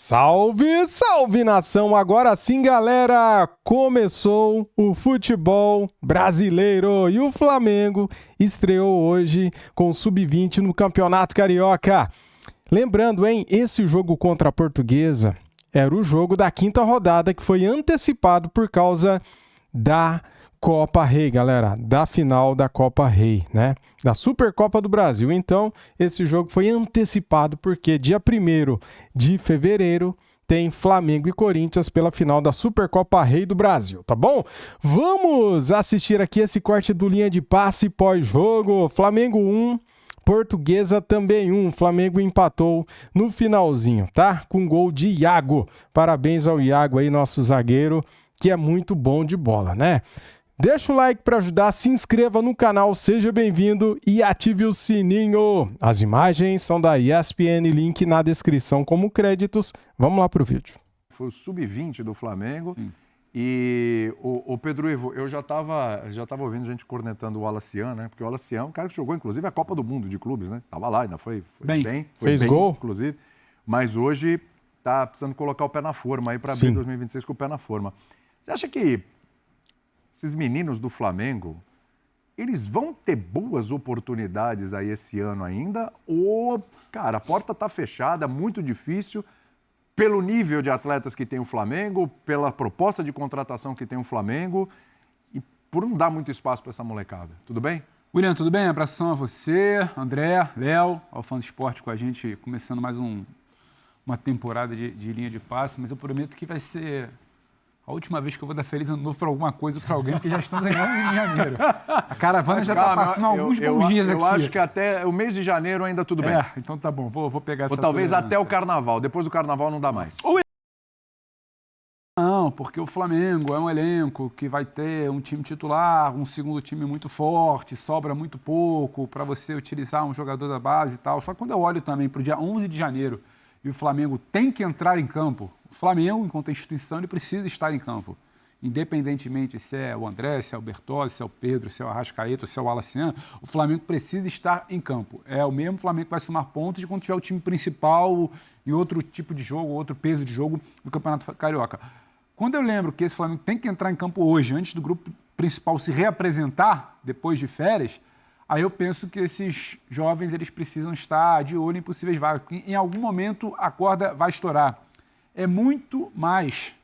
Salve, salve nação! Agora sim, galera! Começou o futebol brasileiro e o Flamengo estreou hoje com o Sub-20 no Campeonato Carioca. Lembrando, hein? Esse jogo contra a Portuguesa era o jogo da quinta rodada que foi antecipado por causa da Copa Rei, galera, da final da Copa Rei, né? Da Supercopa do Brasil. Então, esse jogo foi antecipado porque dia 1º de fevereiro tem Flamengo e Corinthians pela final da Supercopa Rei do Brasil, tá bom? Vamos assistir aqui esse corte do Linha de Passe pós-jogo. Flamengo 1, Portuguesa também 1. Flamengo empatou no finalzinho, tá? Com gol de Iago. Parabéns ao Iago aí, nosso zagueiro, que é muito bom de bola, né? Deixa o like para ajudar, se inscreva no canal, seja bem-vindo e ative o sininho. As imagens são da ESPN, link na descrição como créditos. Vamos lá para o vídeo. Foi o Sub-20 do Flamengo. Sim. E o Pedro Ivo, eu já tava ouvindo gente cornetando o Alacian, né? Porque o Alacian é um cara que jogou, inclusive, a Copa do Mundo de clubes, né? Tava lá, ainda foi bem. Fez gol. Inclusive. Mas hoje tá precisando colocar o pé na forma aí para abrir 2026 com o pé na forma. Você acha que esses meninos do Flamengo, eles vão ter boas oportunidades aí esse ano ainda? Ou, cara, a porta tá fechada, muito difícil, pelo nível de atletas que tem o Flamengo, pela proposta de contratação que tem o Flamengo e por não dar muito espaço para essa molecada. Tudo bem? William, tudo bem? Abração a você, André, Léo, ao Fã do Esporte com a gente, começando mais uma temporada de linha de passe, mas eu prometo que vai ser a última vez que eu vou dar feliz ano novo para alguma coisa ou para alguém, porque já estamos em 11 de janeiro. A caravana já está passando alguns bons dias aqui. Eu acho que até o mês de janeiro ainda tudo bem. Então tá bom, vou pegar essa ou talvez até o Carnaval. Depois do Carnaval não dá mais. Não, porque o Flamengo é um elenco que vai ter um time titular, um segundo time muito forte, sobra muito pouco para você utilizar um jogador da base e tal. Só que quando eu olho também para o dia 11 de janeiro e o Flamengo tem que entrar em campo, o Flamengo, enquanto instituição, ele precisa estar em campo. Independentemente se é o André, se é o Bertozzi, se é o Pedro, se é o Arrascaeta, se é o Alacian, o Flamengo precisa estar em campo. É o mesmo Flamengo que vai somar pontos de quando tiver o time principal e outro tipo de jogo, outro peso de jogo do Campeonato Carioca. Quando eu lembro que esse Flamengo tem que entrar em campo hoje, antes do grupo principal se reapresentar, depois de férias, aí eu penso que esses jovens eles precisam estar de olho em possíveis vagas. Em algum momento a corda vai estourar. É muito mais.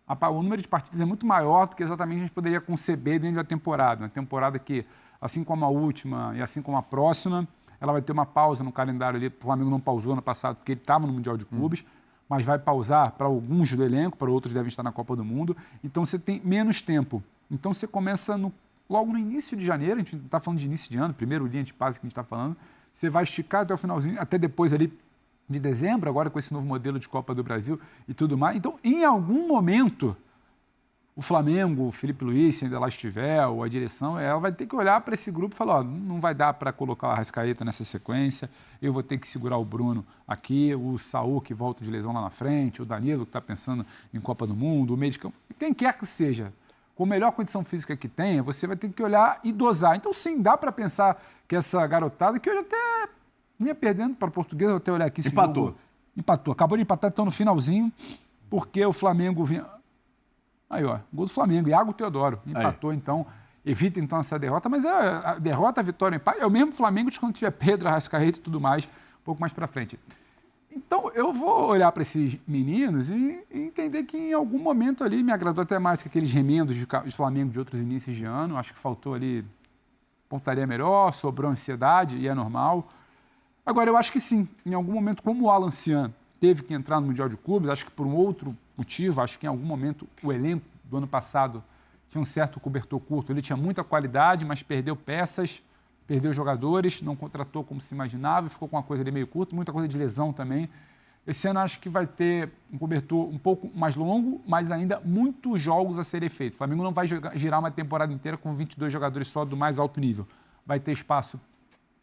O número de partidas é muito maior do que exatamente a gente poderia conceber dentro da temporada. Uma temporada que, assim como a última e assim como a próxima, ela vai ter uma pausa no calendário ali. O Flamengo não pausou ano passado porque ele estava no Mundial de Clubes, mas vai pausar para alguns do elenco, para outros devem estar na Copa do Mundo. Então você tem menos tempo. Então você começa logo no início de janeiro, a gente não está falando de início de ano, primeiro linha de passe que a gente está falando, você vai esticar até o finalzinho, até depois ali de dezembro, agora com esse novo modelo de Copa do Brasil e tudo mais. Então, em algum momento, o Flamengo, o Felipe Luiz, se ainda lá estiver, ou a direção, ela vai ter que olhar para esse grupo e falar, não vai dar para colocar o Arrascaeta nessa sequência, eu vou ter que segurar o Bruno aqui, o Saúl que volta de lesão lá na frente, o Danilo que está pensando em Copa do Mundo, o meio de campo, quem quer que seja, com a melhor condição física que tenha, você vai ter que olhar e dosar. Então, sim, dá para pensar que essa garotada, que hoje até vinha perdendo para o Português, até olhar aqui. Empatou. Acabou de empatar, então no finalzinho, porque o Flamengo vinha... Aí, ó, gol do Flamengo, Iago Teodoro. Empatou, então, evita então essa derrota, mas a derrota, a vitória, o empate, é o mesmo Flamengo de quando tiver Pedro, Arrascaeta e tudo mais, um pouco mais para frente. Então, eu vou olhar para esses meninos e entender que em algum momento ali me agradou até mais que aqueles remendos de Flamengo de outros inícios de ano. Acho que faltou ali pontaria melhor, sobrou ansiedade e é normal. Agora, eu acho que sim, em algum momento, como o Alacian teve que entrar no Mundial de Clubes, acho que por um outro motivo, acho que em algum momento o elenco do ano passado tinha um certo cobertor curto. Ele tinha muita qualidade, mas perdeu peças, perdeu jogadores, não contratou como se imaginava e ficou com uma coisa ali meio curta, muita coisa de lesão também. Esse ano acho que vai ter um cobertor um pouco mais longo, mas ainda muitos jogos a serem feitos. O Flamengo não vai girar uma temporada inteira com 22 jogadores só do mais alto nível. Vai ter espaço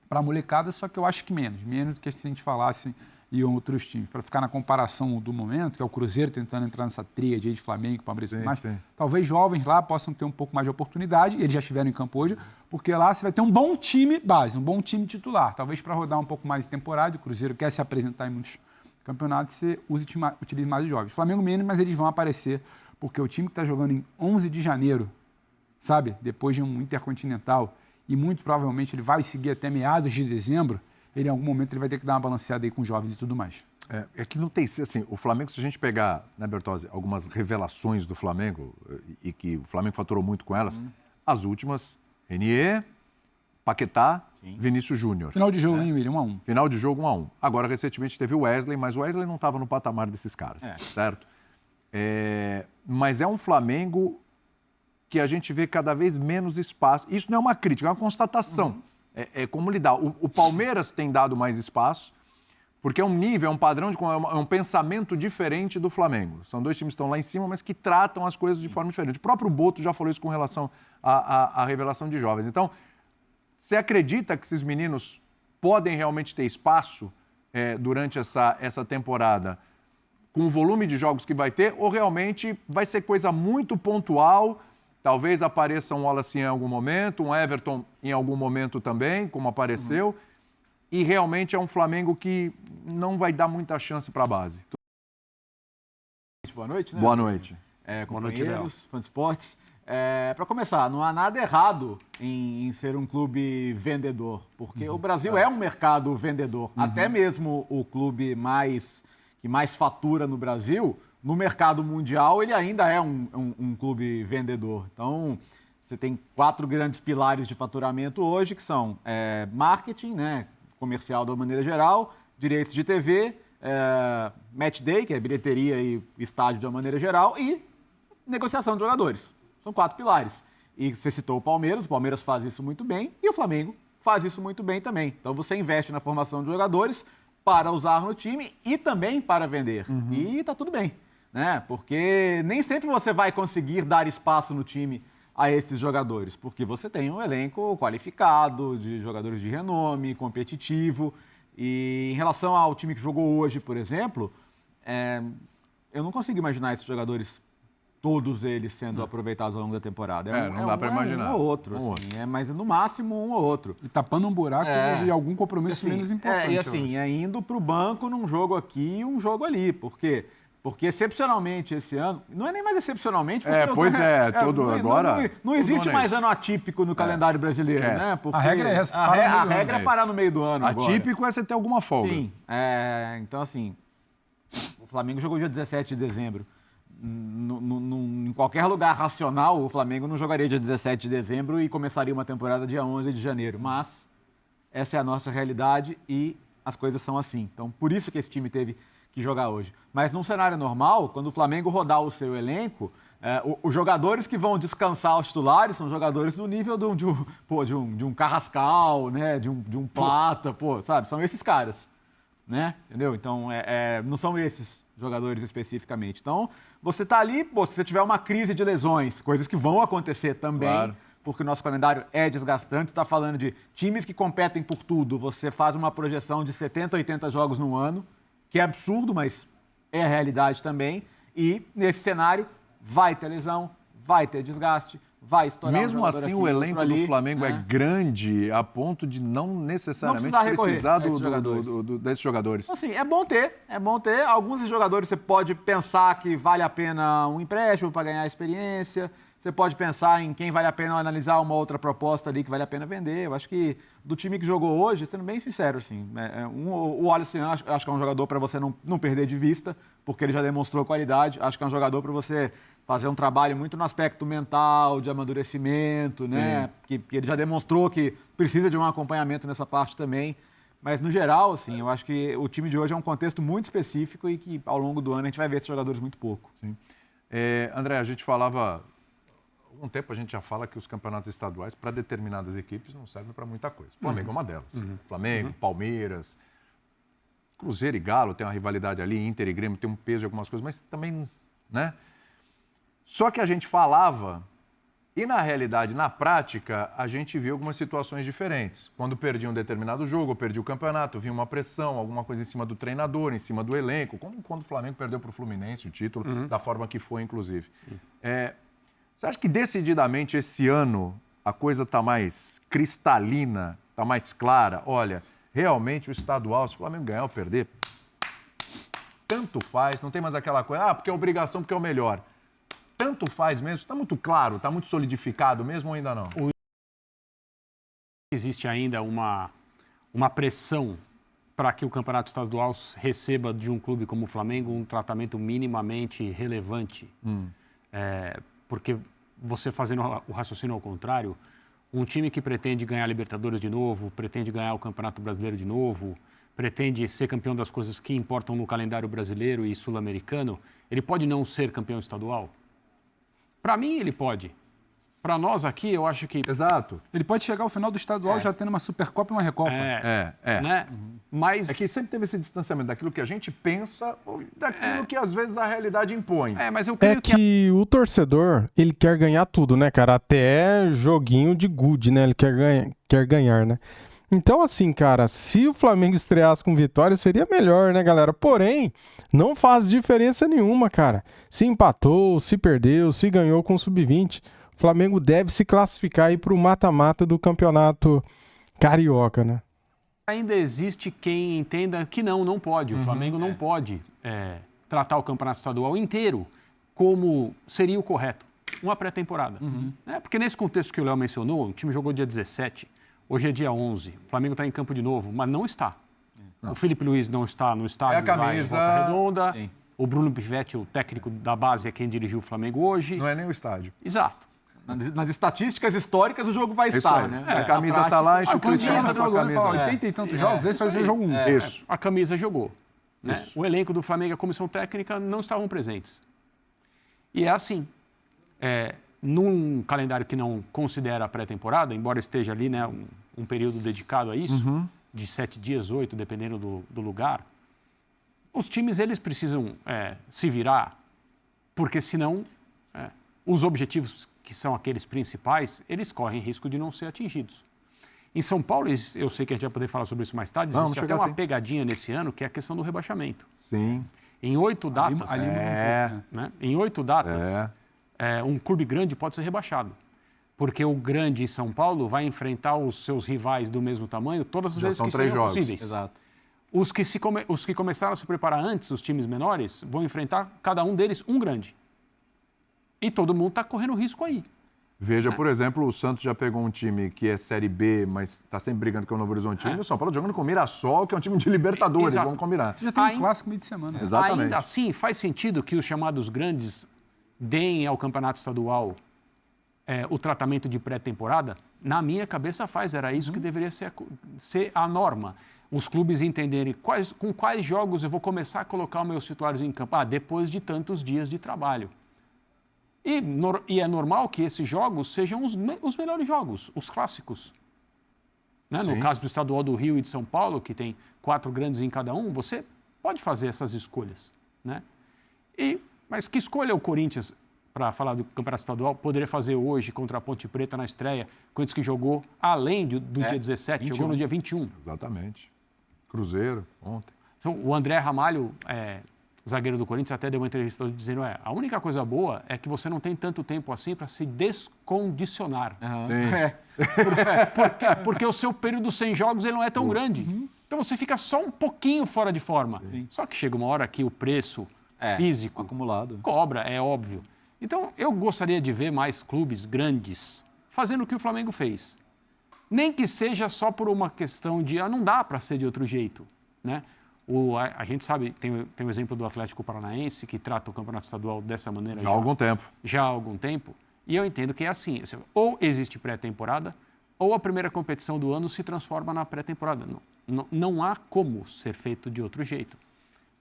para a molecada, só que eu acho que menos do que se a gente falasse em outros times. Para ficar na comparação do momento, que é o Cruzeiro tentando entrar nessa tríade de Flamengo, Palmeiras e tudo mais, talvez jovens lá possam ter um pouco mais de oportunidade, eles já estiveram em campo hoje, porque lá você vai ter um bom time base, um bom time titular, talvez para rodar um pouco mais de temporada. O Cruzeiro quer se apresentar em muitos campeonato você utilize mais os jovens. Flamengo menos, mas eles vão aparecer, porque o time que está jogando em 11 de janeiro, sabe, depois de um Intercontinental, e muito provavelmente ele vai seguir até meados de dezembro, ele em algum momento ele vai ter que dar uma balanceada aí com os jovens e tudo mais. É que não tem, assim, o Flamengo, se a gente pegar, né, Bertozzi, algumas revelações do Flamengo, e que o Flamengo faturou muito com elas, as últimas, Renier, Paquetá, Vinícius Júnior. Final de jogo, hein, William? 1-1. Final de jogo 1-1. Agora, recentemente, teve o Wesley, mas o Wesley não estava no patamar desses caras, certo? Mas é um Flamengo que a gente vê cada vez menos espaço. Isso não é uma crítica, é uma constatação. É como lidar. O Palmeiras tem dado mais espaço, porque é um nível, é um padrão, é um pensamento diferente do Flamengo. São dois times que estão lá em cima, mas que tratam as coisas de forma diferente. O próprio Boto já falou isso com relação à revelação de jovens. Então, você acredita que esses meninos podem realmente ter espaço durante essa temporada, com o volume de jogos que vai ter, ou realmente vai ser coisa muito pontual? Talvez apareça um Wallace em algum momento, um Everton em algum momento também, como apareceu, e realmente é um Flamengo que não vai dar muita chance para a base. Boa noite, né? Boa noite. Companheiros, fãs de esportes. Para começar, não há nada errado em ser um clube vendedor, porque o Brasil é um mercado vendedor. Até mesmo o clube que mais fatura no Brasil, no mercado mundial, ele ainda é um clube vendedor. Então, você tem 4 grandes pilares de faturamento hoje, que são marketing, né, comercial de uma maneira geral, direitos de TV, match day, que é bilheteria e estádio de uma maneira geral, e negociação de jogadores. São 4 pilares. E você citou o Palmeiras faz isso muito bem, e o Flamengo faz isso muito bem também. Então você investe na formação de jogadores para usar no time e também para vender. E tá tudo bem, né? Porque nem sempre você vai conseguir dar espaço no time a esses jogadores, porque você tem um elenco qualificado, de jogadores de renome, competitivo. E em relação ao time que jogou hoje, por exemplo, eu não consigo imaginar esses jogadores, todos eles sendo aproveitados ao longo da temporada. Não dá para imaginar. Um ou outro, assim, mas no máximo um ou outro. E tapando um buraco de algum compromisso assim, menos importante. E assim, indo para o banco num jogo aqui e um jogo ali. Por quê? Porque excepcionalmente esse ano, não é nem mais excepcionalmente, porque agora. Não existe mais ano atípico no calendário brasileiro, né? Porque a regra é essa. A regra é parar no meio do ano. Atípico é você ter alguma folga. Sim. Então, assim, o Flamengo jogou dia 17 de dezembro. Em qualquer lugar racional, o Flamengo não jogaria dia 17 de dezembro e começaria uma temporada dia 11 de janeiro. Mas essa é a nossa realidade e as coisas são assim. Então, por isso que esse time teve que jogar hoje. Mas num cenário normal, quando o Flamengo rodar o seu elenco, os jogadores que vão descansar os titulares são jogadores do nível de um Carrascal, né? de um Plata, sabe? São esses caras, né? Entendeu? Então, não são esses jogadores especificamente. Então, você está ali, se você tiver uma crise de lesões, coisas que vão acontecer também, porque o nosso calendário é desgastante, está falando de times que competem por tudo, você faz uma projeção de 70, 80 jogos no ano, que é absurdo, mas é a realidade também, e nesse cenário vai ter lesão, vai ter desgaste, vai estourar Mesmo assim, o elenco do Flamengo é grande a ponto de não necessariamente precisar desses jogadores. Assim, é bom ter. Alguns desses jogadores você pode pensar que vale a pena um empréstimo para ganhar experiência. Você pode pensar em quem vale a pena analisar uma outra proposta ali que vale a pena vender. Eu acho que do time que jogou hoje, sendo bem sincero, assim, o Alisson acho que é um jogador para você não perder de vista, porque ele já demonstrou qualidade. Acho que é um jogador para você fazer um trabalho muito no aspecto mental, de amadurecimento, né? Que ele já demonstrou que precisa de um acompanhamento nessa parte também. Mas, no geral, assim, eu acho que o time de hoje é um contexto muito específico e que, ao longo do ano, a gente vai ver esses jogadores muito pouco. Sim. André, a gente falava... Há algum tempo a gente já fala que os campeonatos estaduais, para determinadas equipes, não servem para muita coisa. O Flamengo é uma delas. Flamengo, Palmeiras, Cruzeiro e Galo tem uma rivalidade ali, Inter e Grêmio tem um peso de algumas coisas, mas também, né? Só que a gente falava, e na realidade, na prática, a gente viu algumas situações diferentes. Quando perdia um determinado jogo, ou perdia o campeonato, vinha uma pressão, alguma coisa em cima do treinador, em cima do elenco, como quando o Flamengo perdeu para o Fluminense o título, da forma que foi, inclusive. Você acha que decididamente esse ano a coisa está mais cristalina, está mais clara? Olha, realmente o estadual, se o Flamengo ganhar ou perder, tanto faz, não tem mais aquela coisa, porque é obrigação, porque é o melhor. Tanto faz mesmo, está muito claro, está muito solidificado mesmo ou ainda não? Existe ainda uma pressão para que o campeonato estadual receba de um clube como o Flamengo um tratamento minimamente relevante. Porque você fazendo o raciocínio ao contrário, um time que pretende ganhar a Libertadores de novo, pretende ganhar o Campeonato Brasileiro de novo, pretende ser campeão das coisas que importam no calendário brasileiro e sul-americano, ele pode não ser campeão estadual? Para mim, ele pode. Para nós aqui, eu acho que... Exato. Ele pode chegar ao final do estadual já tendo uma Supercopa e uma Recopa. Né? Mas... É que sempre teve esse distanciamento daquilo que a gente pensa ou daquilo que às vezes a realidade impõe. Mas eu creio que o torcedor, ele quer ganhar tudo, né, cara? Até joguinho de good, né? Ele quer ganhar, né? Então, assim, cara, se o Flamengo estreasse com vitória, seria melhor, né, galera? Porém, não faz diferença nenhuma, cara. Se empatou, se perdeu, se ganhou com o Sub-20, o Flamengo deve se classificar aí para o mata-mata do campeonato carioca, né? Ainda existe quem entenda que não pode. O Flamengo não pode tratar o campeonato estadual inteiro como seria o correto. Uma pré-temporada. Porque nesse contexto que o Léo mencionou, o time jogou dia 17, hoje é dia 11, o Flamengo está em campo de novo, mas não está. Não. O Felipe Luiz não está no estádio, a camisa... lá em Volta Redonda. Sim. O Bruno Pivetti, o técnico da base, é quem dirigiu o Flamengo hoje. Não é nem o estádio. Exato. Nas estatísticas históricas, o jogo vai estar, né? A camisa está lá, a instituição está com a camisa. 80 e tantos jogos, esse faz o jogo 1. Isso. A camisa jogou. Né? Isso. O elenco do Flamengo e a comissão técnica não estavam presentes. E é assim. Num calendário que não considera a pré-temporada, embora esteja ali, né, um período dedicado a isso, de 7 dias, 8, dependendo do lugar, os times eles precisam se virar, porque senão os objetivos que são aqueles principais, eles correm risco de não ser atingidos. Em São Paulo, eu sei que a gente vai poder falar sobre isso mais tarde, existe até uma pegadinha nesse ano, que é a questão do rebaixamento. Sim. Em 8 datas, em 8 datas, um clube grande pode ser rebaixado. Porque o grande em São Paulo vai enfrentar os seus rivais do mesmo tamanho todas as vezes que sejam possíveis. Exato. Os que começaram a se preparar antes, os times menores, vão enfrentar cada um deles um grande. E todo mundo está correndo risco aí. Veja, por exemplo, o Santos já pegou um time que é Série B, mas está sempre brigando com o Novo Horizontino. E o São Paulo jogando com o Mirassol, que é um time de Libertadores, Exato. Vamos combinar. Você já tem um clássico meio de semana. Exatamente. Ainda assim, faz sentido que os chamados grandes deem ao campeonato estadual o tratamento de pré-temporada? Na minha cabeça faz, era isso que deveria ser a norma. Os clubes entenderem com quais jogos eu vou começar a colocar os meus titulares em campo. Depois de tantos dias de trabalho. E é normal que esses jogos sejam os melhores jogos, os clássicos. Né? No caso do estadual do Rio e de São Paulo, que tem 4 grandes em cada um, você pode fazer essas escolhas. Né? Mas que escolha o Corinthians, para falar do campeonato estadual, poderia fazer hoje contra a Ponte Preta na estreia? Corinthians que jogou além do dia 17, 21. Jogou no dia 21. Exatamente. Cruzeiro, ontem. Então, o André Ramalho, zagueiro do Corinthians, até deu uma entrevista dizendo a única coisa boa é que você não tem tanto tempo assim para se descondicionar. Porque o seu período sem jogos ele não é tão grande. Então você fica só um pouquinho fora de forma. Sim. Só que chega uma hora que o preço físico acumulado cobra, é óbvio. Então eu gostaria de ver mais clubes grandes fazendo o que o Flamengo fez. Nem que seja só por uma questão de não dá para ser de outro jeito, né? A gente sabe, tem o exemplo do Atlético Paranaense, que trata o campeonato estadual dessa maneira já há algum tempo. Já há algum tempo. E eu entendo que é assim, ou existe pré-temporada, ou a primeira competição do ano se transforma na pré-temporada. Não há como ser feito de outro jeito.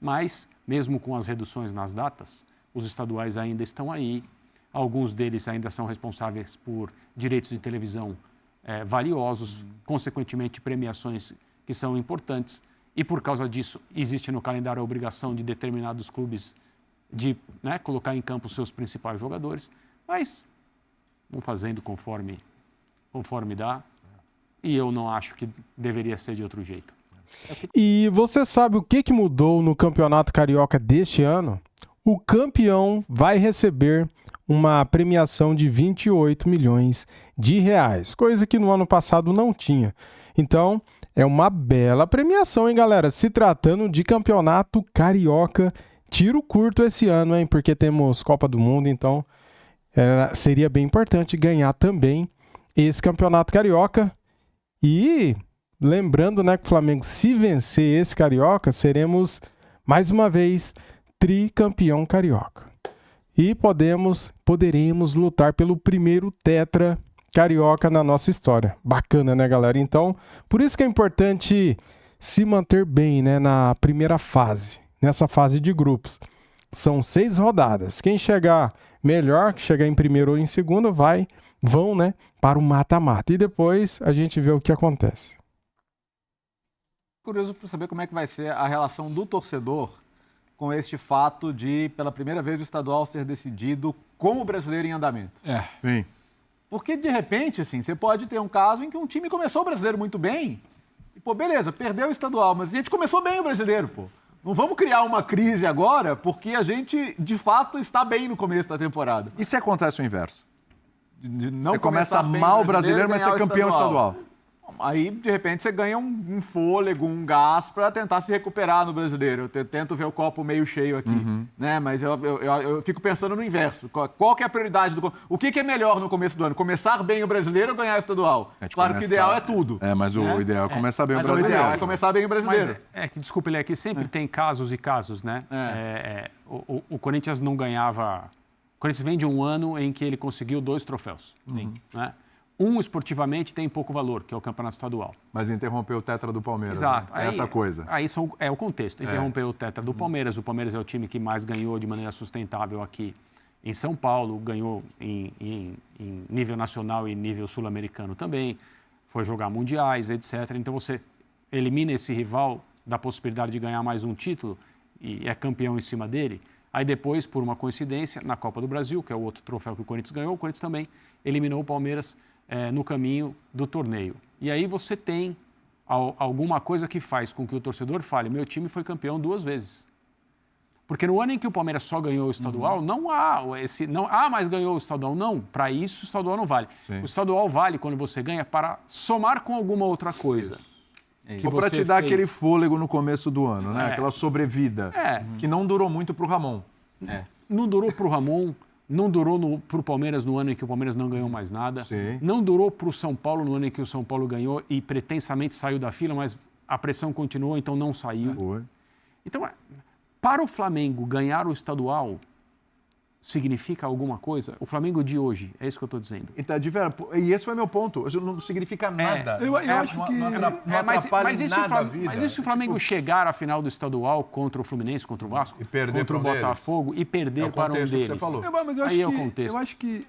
Mas, mesmo com as reduções nas datas, os estaduais ainda estão aí. Alguns deles ainda são responsáveis por direitos de televisão valiosos, consequentemente premiações que são importantes. E por causa disso, existe no calendário a obrigação de determinados clubes de colocar em campo os seus principais jogadores, mas vão fazendo conforme dá, e eu não acho que deveria ser de outro jeito. E você sabe o que mudou no Campeonato Carioca deste ano? O campeão vai receber uma premiação de 28 milhões de reais, coisa que no ano passado não tinha. Então, é uma bela premiação, hein, galera? Se tratando de campeonato carioca, tiro curto esse ano, hein? Porque temos Copa do Mundo, então seria bem importante ganhar também esse campeonato carioca. E lembrando, né, que o Flamengo, se vencer esse carioca, seremos mais uma vez tricampeão carioca. E poderemos lutar pelo primeiro tetra carioca na nossa história. Bacana, né, galera? Então, por isso que é importante se manter bem, né, na primeira fase, nessa fase de grupos. São 6 rodadas. Quem chegar melhor, que chegar em primeiro ou em segundo, vão, né, para o mata-mata. E depois a gente vê o que acontece. Curioso para saber como é que vai ser a relação do torcedor com este fato de, pela primeira vez, o estadual ser decidido com o brasileiro em andamento. Sim. Porque, de repente, assim, você pode ter um caso em que um time começou o brasileiro muito bem e, pô, beleza, perdeu o estadual, mas a gente começou bem o brasileiro, pô. Não vamos criar uma crise agora porque a gente, de fato, está bem no começo da temporada. E se acontece o inverso? De não Você começa bem mal o brasileiro, mas ganhar ser o campeão estadual. Aí, de repente, você ganha um fôlego, um gás para tentar se recuperar no brasileiro. Eu tento ver o copo meio cheio aqui, né? Mas eu fico pensando no inverso. Qual que é a prioridade do... O que é melhor no começo do ano? Começar bem o brasileiro ou ganhar o estadual? Claro que o ideal é tudo. Mas o ideal é começar bem o Mas brasileiro. o ideal é começar bem o brasileiro. Mas desculpa, ele aqui sempre tem casos e casos, né? O Corinthians não ganhava... O Corinthians vem de um ano em que ele conseguiu 2 troféus. Sim. Né? Um, esportivamente, tem pouco valor, que é o campeonato estadual. Mas interrompeu o tetra do Palmeiras. Exato. Né? Essa coisa. Aí é o contexto. Interrompeu o tetra do Palmeiras. O Palmeiras é o time que mais ganhou de maneira sustentável aqui em São Paulo. Ganhou em nível nacional e nível sul-americano também. Foi jogar mundiais, etc. Então você elimina esse rival da possibilidade de ganhar mais um título e é campeão em cima dele. Aí depois, por uma coincidência, na Copa do Brasil, que é o outro troféu que o Corinthians ganhou, o Corinthians também eliminou o Palmeiras no caminho do torneio. E aí você tem alguma coisa que faz com que o torcedor fale: meu time foi campeão 2 vezes. Porque no ano em que o Palmeiras só ganhou o estadual, mas ganhou o estadual. Não, para isso o estadual não vale. Sim. O estadual vale quando você ganha para somar com alguma outra coisa. Ou para te dar aquele fôlego no começo do ano, né? Aquela sobrevida, que não durou muito para o Ramon. Não durou para o Ramon. Não durou para o Palmeiras no ano em que o Palmeiras não ganhou mais nada. Sim. Não durou para o São Paulo no ano em que o São Paulo ganhou e pretensamente saiu da fila, mas a pressão continuou, então não saiu. Então, para o Flamengo ganhar o estadual significa alguma coisa? O Flamengo de hoje, é isso que eu estou dizendo. Então, e esse foi meu ponto. Não significa nada. Eu acho que... Não atrapalha nada a vida. Mas e se o Flamengo chegar à final do estadual contra o Fluminense, contra o Vasco, e perder contra o Botafogo e perder para um deles? Que você falou. Mas eu acho que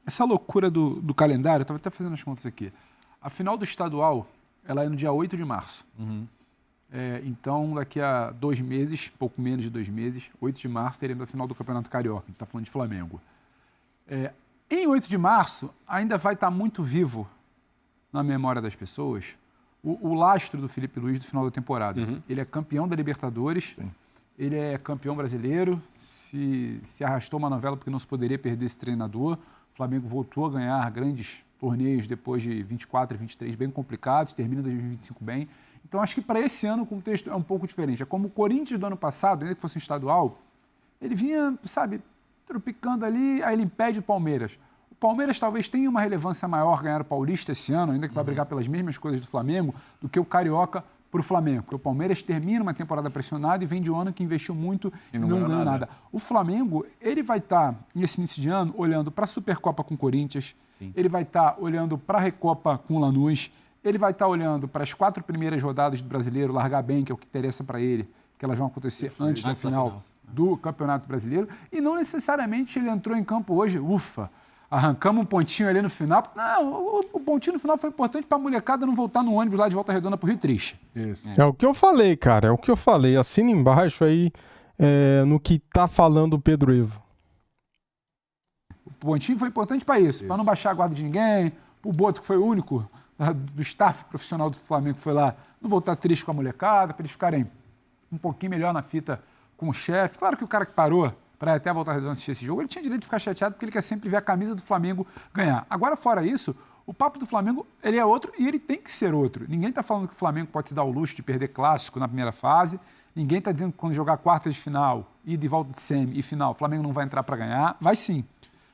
essa loucura do calendário, eu estava até fazendo as contas aqui. A final do estadual, ela é no dia 8 de março. Então, daqui a 2 meses, pouco menos de 2 meses, 8 de março, teremos a final do Campeonato Carioca. A gente está falando de Flamengo. Em 8 de março, ainda vai estar muito vivo na memória das pessoas o lastro do Felipe Luiz do final da temporada. Ele é campeão da Libertadores, ele é campeão brasileiro, se arrastou uma novela porque não se poderia perder esse treinador. O Flamengo voltou a ganhar grandes torneios depois de 24 e 23 bem complicados, termina 2025 bem. Então, acho que para esse ano o contexto é um pouco diferente. É como o Corinthians do ano passado, ainda que fosse um estadual, ele vinha, tropicando ali, aí ele impede o Palmeiras. O Palmeiras talvez tenha uma relevância maior ganhar o Paulista esse ano, ainda que vai brigar pelas mesmas coisas do Flamengo, do que o Carioca para o Flamengo. Porque o Palmeiras termina uma temporada pressionada e vem de um ano que investiu muito e não ganhou nada. O Flamengo, ele vai estar, nesse início de ano, olhando para a Supercopa com o Corinthians, ele vai estar olhando para a Recopa com o Lanús, ele vai estar olhando para as 4 primeiras rodadas do Brasileiro, largar bem, que é o que interessa para ele, que elas vão acontecer antes da final do Campeonato Brasileiro, e não necessariamente ele entrou em campo hoje, arrancamos um pontinho ali no final. Não, o pontinho no final foi importante para a molecada não voltar no ônibus lá de Volta Redonda para o Rio Triste. Isso. É o que eu falei, cara, é o que eu falei. Assina embaixo aí no que tá falando o Pedro Ivo. O pontinho foi importante para isso, para não baixar a guarda de ninguém, o Boto, que foi o único do staff profissional do Flamengo que foi lá, não voltar triste com a molecada, para eles ficarem um pouquinho melhor na fita com o chefe. Claro que o cara que parou para até voltar a assistir esse jogo, ele tinha direito de ficar chateado porque ele quer sempre ver a camisa do Flamengo ganhar. Agora, fora isso, O papo do Flamengo, ele é outro e ele tem que ser outro. Ninguém está falando que o Flamengo pode se dar o luxo de perder clássico na primeira fase. Ninguém está dizendo que quando jogar quartas de final, e de volta de semi e final, o Flamengo não vai entrar para ganhar. Vai sim.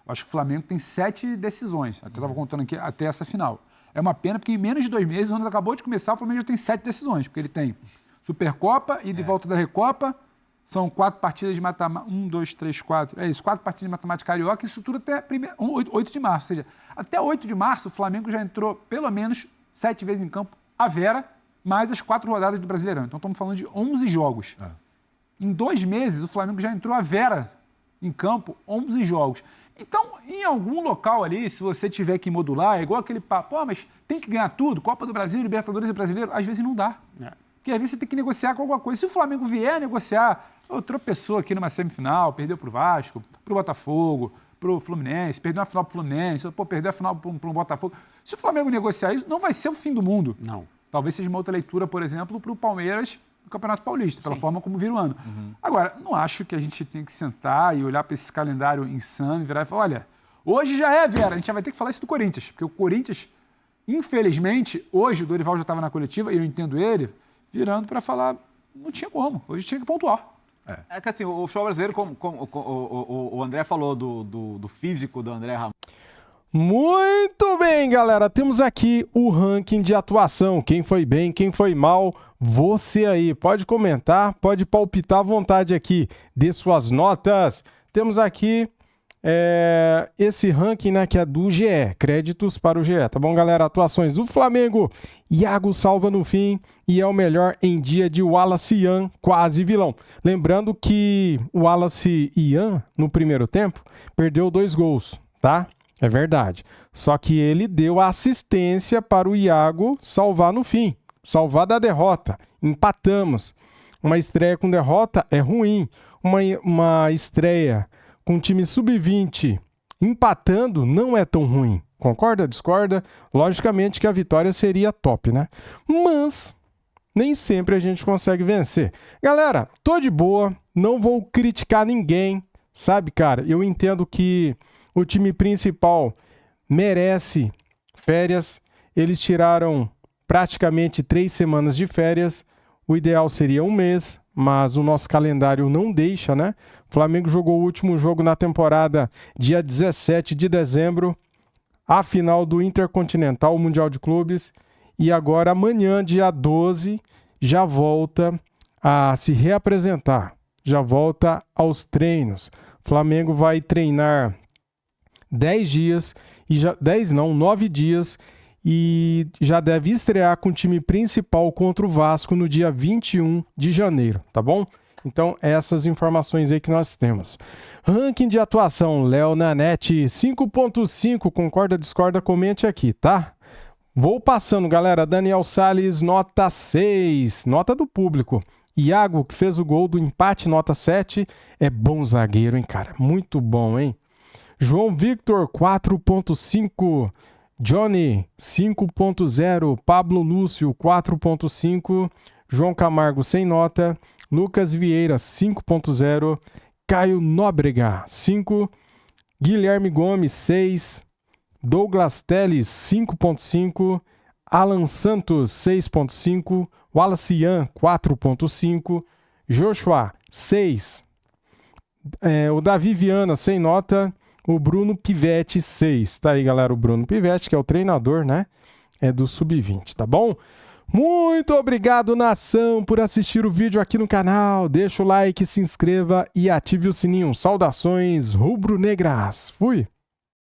Eu acho que o Flamengo tem 7 decisões. Até estava contando aqui até essa final. É uma pena porque em menos de 2 meses, o ano acabou de começar, o Flamengo já tem 7 decisões. Porque ele tem Supercopa e de volta da Recopa. São 4 partidas de matemática. 1, 2, 3, 4. É isso, 4 partidas de matemática carioca. Isso tudo até 8 de março. Ou seja, até 8 de março, o Flamengo já entrou pelo menos 7 vezes em campo a Vera, mais as 4 rodadas do Brasileirão. Então estamos falando de 11 jogos. Em 2 meses, o Flamengo já entrou a Vera em campo, 11 jogos. Então, em algum local ali, se você tiver que modular, é igual aquele papo, mas tem que ganhar tudo, Copa do Brasil, Libertadores e Brasileiro, às vezes não dá. Porque às vezes você tem que negociar com alguma coisa. Se o Flamengo vier negociar, tropeçou aqui numa semifinal, perdeu pro Vasco, pro Botafogo, pro Fluminense, perdeu a final pro Fluminense, perdeu a final pro Botafogo. Se o Flamengo negociar isso, não vai ser o fim do mundo. Não. Talvez seja uma outra leitura, por exemplo, pro Palmeiras no Campeonato Paulista, pela forma como vira o ano. Agora, não acho que a gente tem que sentar e olhar para esse calendário insano e virar e falar, olha, hoje já é, Vera, a gente já vai ter que falar isso do Corinthians, porque o Corinthians, infelizmente, hoje o Dorival já estava na coletiva, e eu entendo ele, virando para falar, não tinha como, hoje tinha que pontuar. É que assim, o futebol brasileiro, como o André falou do físico do André Ramon. Muito bem, galera. Temos aqui o ranking de atuação. Quem foi bem, quem foi mal. Você aí. Pode comentar, pode palpitar à vontade aqui. Dê suas notas. Temos aqui esse ranking, né, que é do GE. Créditos para o GE. Tá bom, galera? Atuações do Flamengo. Iago salva no fim e é o melhor em dia de Wallace Ian, quase vilão. Lembrando que o Wallace Ian, no primeiro tempo, perdeu 2 gols, tá? É verdade. Só que ele deu a assistência para o Iago salvar no fim. Salvar da derrota. Empatamos. Uma estreia com derrota é ruim. Uma estreia com time sub-20 empatando não é tão ruim. Concorda? Discorda? Logicamente que a vitória seria top, né? Mas nem sempre a gente consegue vencer. Galera, tô de boa. Não vou criticar ninguém. Sabe, cara? Eu entendo que o time principal merece férias. Eles tiraram praticamente 3 semanas de férias. O ideal seria 1 mês, mas o nosso calendário não deixa, né? O Flamengo jogou o último jogo na temporada dia 17 de dezembro, a final do Intercontinental, o Mundial de Clubes. E agora, amanhã, dia 12, já volta a se reapresentar. Já volta aos treinos. O Flamengo vai treinar 10 dias, 9 dias, e já deve estrear com o time principal contra o Vasco no dia 21 de janeiro, tá bom? Então, essas informações aí que nós temos. Ranking de atuação, Léo Nanete, 5.5, concorda, discorda, comente aqui, tá? Vou passando, galera. Daniel Salles, nota 6, nota do público. Iago, que fez o gol do empate, nota 7, é bom zagueiro, hein, cara? Muito bom, hein? João Victor, 4.5. Johnny, 5.0. Pablo Lúcio, 4.5. João Camargo, sem nota. Lucas Vieira, 5.0. Caio Nóbrega, 5. Guilherme Gomes, 6. Douglas Teles, 5.5. Alan Santos, 6.5. Wallace Ian, 4.5. Joshua, 6. O Davi Viana, sem nota. O Bruno Pivetti, 6. Tá aí, galera, o Bruno Pivetti, que é o treinador, né? É do Sub-20, tá bom? Muito obrigado, nação, por assistir o vídeo aqui no canal. Deixa o like, se inscreva e ative o sininho. Saudações rubro-negras. Fui!